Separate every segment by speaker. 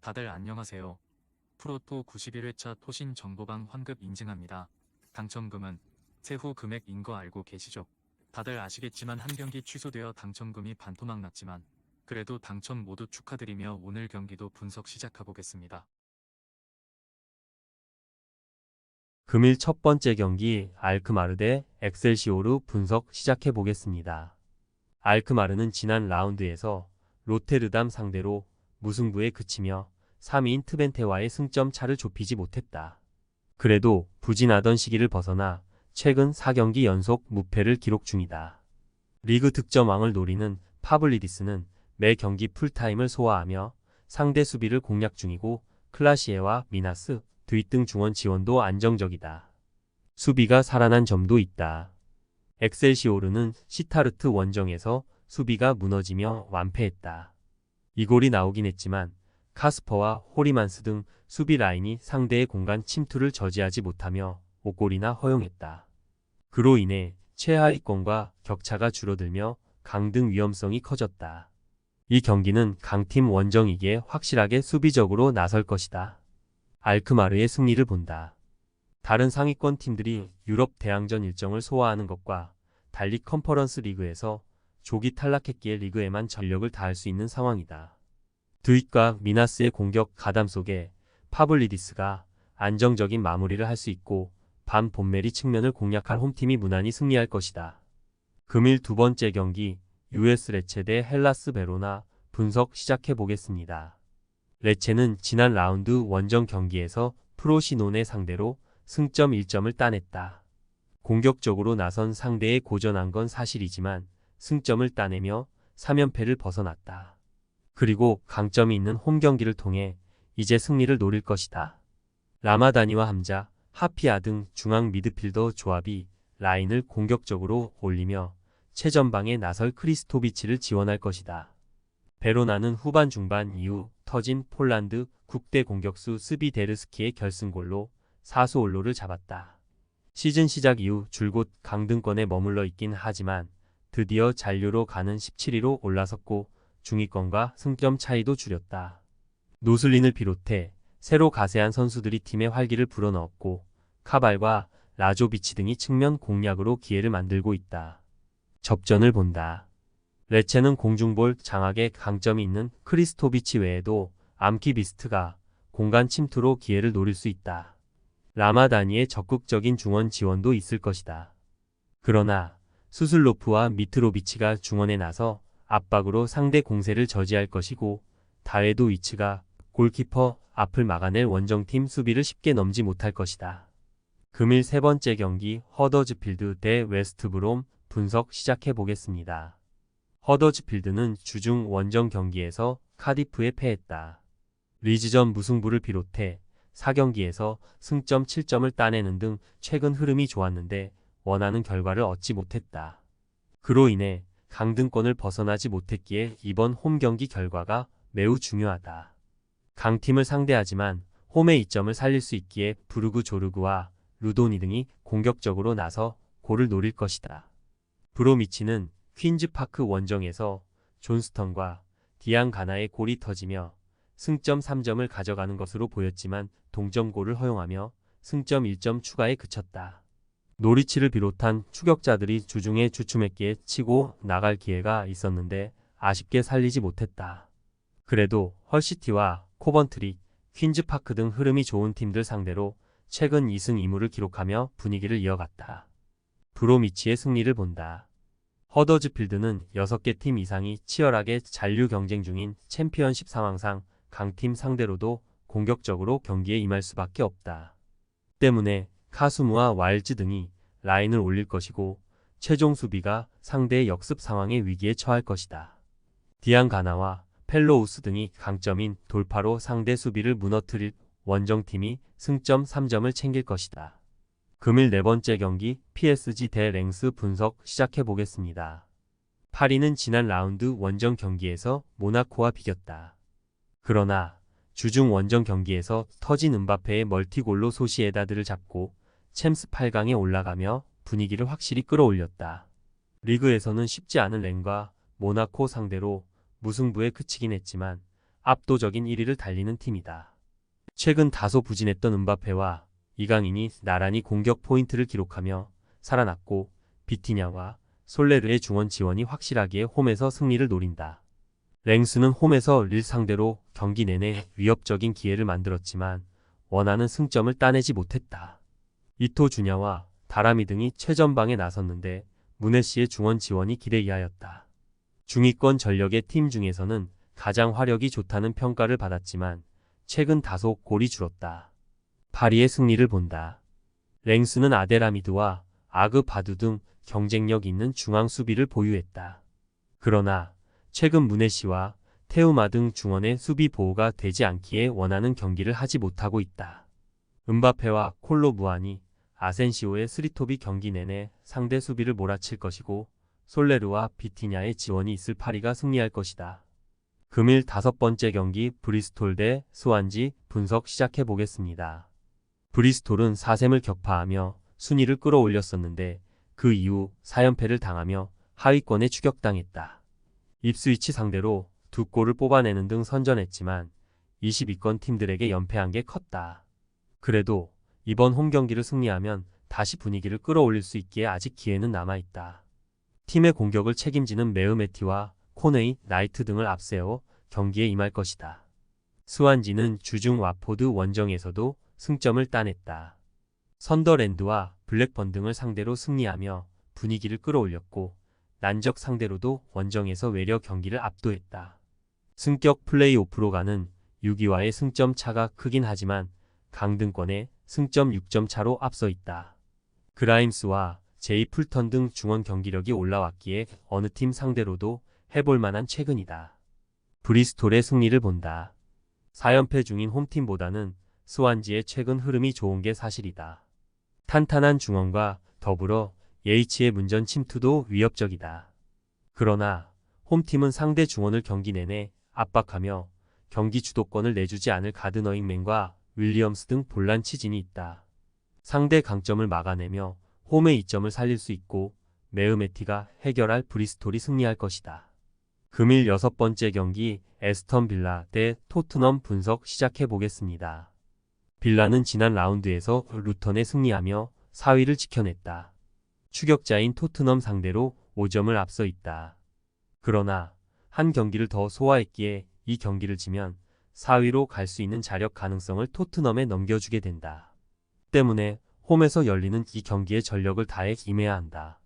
Speaker 1: 다들 안녕하세요. 프로토 91회차 토신 정보방 환급 인증합니다. 당첨금은 세후 금액인 거 알고 계시죠? 다들 아시겠지만 한 경기 취소되어 당첨금이 반토막 났지만 그래도 당첨 모두 축하드리며 오늘 경기도 분석 시작해보겠습니다.
Speaker 2: 금일 첫 번째 경기 알크마르 대 엑셀시오르 분석 시작해 보겠습니다. 알크마르는 지난 라운드에서 로테르담 상대로 무승부에 그치며 3위인 트벤테와의 승점 차를 좁히지 못했다. 그래도 부진하던 시기를 벗어나 최근 4경기 연속 무패를 기록 중이다. 리그 득점왕을 노리는 파블리디스는 매 경기 풀타임을 소화하며 상대 수비를 공략 중이고 클라시에와 미나스, 드윗 등 중원 지원도 안정적이다. 수비가 살아난 점도 있다. 엑셀시오르는 시타르트 원정에서 수비가 무너지며 완패했다. 이골이 나오긴 했지만 카스퍼와 호리만스 등 수비 라인이 상대의 공간 침투를 저지하지 못하며 5골이나 허용했다. 그로 인해 최하위권과 격차가 줄어들며 강등 위험성이 커졌다. 이 경기는 강팀 원정이기에 확실하게 수비적으로 나설 것이다. 알크마르의 승리를 본다. 다른 상위권 팀들이 유럽 대항전 일정을 소화하는 것과 달리 컨퍼런스 리그에서 조기 탈락했기에 리그에만 전력을 다할 수 있는 상황이다. 드윗과 미나스의 공격 가담 속에 파블리디스가 안정적인 마무리를 할 수 있고 반 본메리 측면을 공략할 홈팀이 무난히 승리할 것이다. 금일 두 번째 경기 US 레체 대 헬라스 베로나 분석 시작해 보겠습니다. 레체는 지난 라운드 원정 경기에서 프로시노네 상대로 승점 1점을 따냈다. 공격적으로 나선 상대에 고전한 건 사실이지만 승점을 따내며 3연패를 벗어났다. 그리고 강점이 있는 홈 경기를 통해 이제 승리를 노릴 것이다. 라마다니와 함자, 하피아 등 중앙 미드필더 조합이 라인을 공격적으로 올리며 최전방에 나설 크리스토비치를 지원할 것이다. 베로나는 후반 중반 이후 터진 폴란드 국대 공격수 스비데르스키의 결승골로 사수올로를 잡았다. 시즌 시작 이후 줄곧 강등권에 머물러 있긴 하지만 드디어 잔류로 가는 17위로 올라섰고 중위권과 승점 차이도 줄였다. 노슬린을 비롯해 새로 가세한 선수들이 팀의 활기를 불어넣었고 카발과 라조비치 등이 측면 공략으로 기회를 만들고 있다. 접전을 본다. 레체는 공중볼 장악에 강점이 있는 크리스토비치 외에도 암키비스트가 공간 침투로 기회를 노릴 수 있다. 라마다니의 적극적인 중원 지원도 있을 것이다. 그러나 수슬로프와 미트로비치가 중원에 나서 압박으로 상대 공세를 저지할 것이고 다웨도위치가 골키퍼 앞을 막아낼 원정팀 수비를 쉽게 넘지 못할 것이다. 금일 세 번째 경기 허더즈필드 대 웨스트브롬 분석 시작해 보겠습니다. 허더즈필드는 주중 원정 경기에서 카디프에 패했다. 리즈전 무승부를 비롯해 4경기에서 승점 7점을 따내는 등 최근 흐름이 좋았는데 원하는 결과를 얻지 못했다. 그로 인해 강등권을 벗어나지 못했기에 이번 홈 경기 결과가 매우 중요하다. 강팀을 상대하지만 홈의 이점을 살릴 수 있기에 부르그 조르그와 루도니 등이 공격적으로 나서 골을 노릴 것이다. 브로미치는 퀸즈파크 원정에서 존스턴과 디앙 가나의 골이 터지며 승점 3점을 가져가는 것으로 보였지만 동점골을 허용하며 승점 1점 추가에 그쳤다. 노리치를 비롯한 추격자들이 주중에 주춤했기에 치고 나갈 기회가 있었는데 아쉽게 살리지 못했다. 그래도 헐시티와 코번트리, 퀸즈파크 등 흐름이 좋은 팀들 상대로 최근 2승 2무를 기록하며 분위기를 이어갔다. 브로미치의 승리를 본다. 허더즈필드는 6개 팀 이상이 치열하게 잔류 경쟁 중인 챔피언십 상황상 강팀 상대로도 공격적으로 경기에 임할 수밖에 없다. 때문에 카수무와 와일즈 등이 라인을 올릴 것이고 최종 수비가 상대의 역습 상황의 위기에 처할 것이다. 디앙 가나와 펠로우스 등이 강점인 돌파로 상대 수비를 무너뜨릴 원정팀이 승점 3점을 챙길 것이다. 금일 네 번째 경기 PSG 대 랭스 분석 시작해 보겠습니다. 파리는 지난 라운드 원정 경기에서 모나코와 비겼다. 그러나 주중 원정 경기에서 터진 음바페의 멀티골로 소시에다드를 잡고 챔스 8강에 올라가며 분위기를 확실히 끌어올렸다. 리그에서는 쉽지 않은 렌과 모나코 상대로 무승부에 그치긴 했지만 압도적인 1위를 달리는 팀이다. 최근 다소 부진했던 음바페와 이강인이 나란히 공격 포인트를 기록하며 살아났고 비티냐와 솔레르의 중원 지원이 확실하기에 홈에서 승리를 노린다. 랭스는 홈에서 릴 상대로 경기 내내 위협적인 기회를 만들었지만 원하는 승점을 따내지 못했다. 이토 주냐와 다라미 등이 최전방에 나섰는데 무네시의 중원 지원이 기대 이하였다. 중위권 전력의 팀 중에서는 가장 화력이 좋다는 평가를 받았지만 최근 다소 골이 줄었다. 파리의 승리를 본다. 랭스는 아데라미드와 아그 바두 등 경쟁력 있는 중앙 수비를 보유했다. 그러나 최근 무네시와 테우마 등 중원의 수비 보호가 되지 않기에 원하는 경기를 하지 못하고 있다. 음바페와 콜로무아니, 아센시오의 스리톱이 경기 내내 상대 수비를 몰아칠 것이고 솔레르와 비티냐의 지원이 있을 파리가 승리할 것이다. 금일 5번째 경기 브리스톨 대 스완지 분석 시작해 보겠습니다. 브리스톨은 4셈을 격파하며 순위를 끌어올렸었는데 그 이후 4연패를 당하며 하위권에 추격당했다. 입스위치 상대로 2골을 뽑아내는 등 선전했지만 22권 팀들에게 연패한 게 컸다. 그래도 이번 홈 경기를 승리하면 다시 분위기를 끌어올릴 수 있기에 아직 기회는 남아있다. 팀의 공격을 책임지는 메으메티와 코네이, 나이트 등을 앞세워 경기에 임할 것이다. 스완지는 주중 와포드 원정에서도 승점을 따냈다. 선더랜드와 블랙번 등을 상대로 승리하며 분위기를 끌어올렸고 난적 상대로도 원정에서 외려 경기를 압도했다. 승격 플레이오프로 가는 6위와의 승점 차가 크긴 하지만 강등권에 승점 6점 차로 앞서 있다. 그라임스와 제이 풀턴 등 중원 경기력이 올라왔기에 어느 팀 상대로도 해볼 만한 최근이다. 브리스톨의 승리를 본다. 4연패 중인 홈팀보다는 스완지의 최근 흐름이 좋은 게 사실이다. 탄탄한 중원과 더불어 예이치의 문전 침투도 위협적이다. 그러나 홈팀은 상대 중원을 경기 내내 압박하며 경기 주도권을 내주지 않을 가드너잉맨과 윌리엄스 등 볼란 치진이 있다. 상대 강점을 막아내며 홈의 이점을 살릴 수 있고 메으메티가 해결할 브리스톨이 승리할 것이다. 금일 6번째 경기 에스턴 빌라 대 토트넘 분석 시작해 보겠습니다. 빌라는 지난 라운드에서 루턴에 승리하며 4위를 지켜냈다. 추격자인 토트넘 상대로 5점을 앞서 있다. 그러나 한 경기를 더 소화했기에 이 경기를 지면 4위로 갈 수 있는 자력 가능성을 토트넘에 넘겨주게 된다. 때문에 홈에서 열리는 이 경기에 전력을 다해 임해야 한다.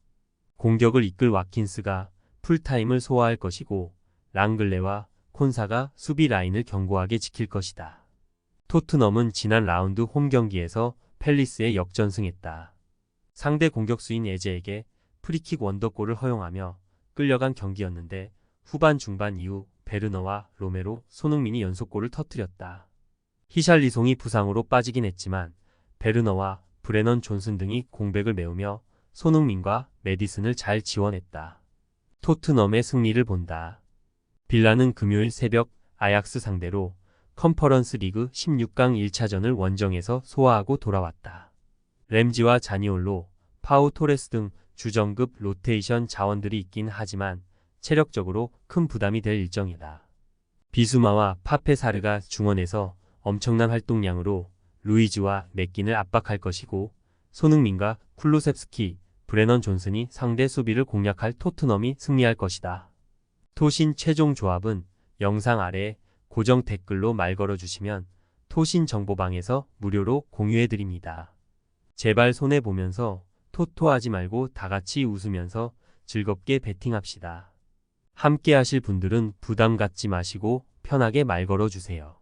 Speaker 2: 공격을 이끌 와킨스가 풀타임을 소화할 것이고 랑글레와 콘사가 수비 라인을 견고하게 지킬 것이다. 토트넘은 지난 라운드 홈 경기에서 팰리스에 역전승했다. 상대 공격수인 에제에게 프리킥 원더골을 허용하며 끌려간 경기였는데 후반 중반 이후 베르너와 로메로, 손흥민이 연속골을 터뜨렸다. 히샬리송이 부상으로 빠지긴 했지만 베르너와 브레넌 존슨 등이 공백을 메우며 손흥민과 메디슨을 잘 지원했다. 토트넘의 승리를 본다. 빌라는 금요일 새벽 아약스 상대로 컨퍼런스 리그 16강 1차전을 원정에서 소화하고 돌아왔다. 램지와 자니올로, 파우 토레스 등 주전급 로테이션 자원들이 있긴 하지만 체력적으로 큰 부담이 될 일정이다. 비수마와 파페사르가 중원에서 엄청난 활동량으로 루이즈와 맥긴을 압박할 것이고 손흥민과 쿨루셉스키, 브레넌 존슨이 상대 수비를 공략할 토트넘이 승리할 것이다. 토신 최종 조합은 영상 아래 고정 댓글로 말 걸어주시면 토신 정보방에서 무료로 공유해드립니다. 제발 손해보면서 토토하지 말고 다같이 웃으면서 즐겁게 베팅합시다. 함께 하실 분들은 부담 갖지 마시고 편하게 말 걸어주세요.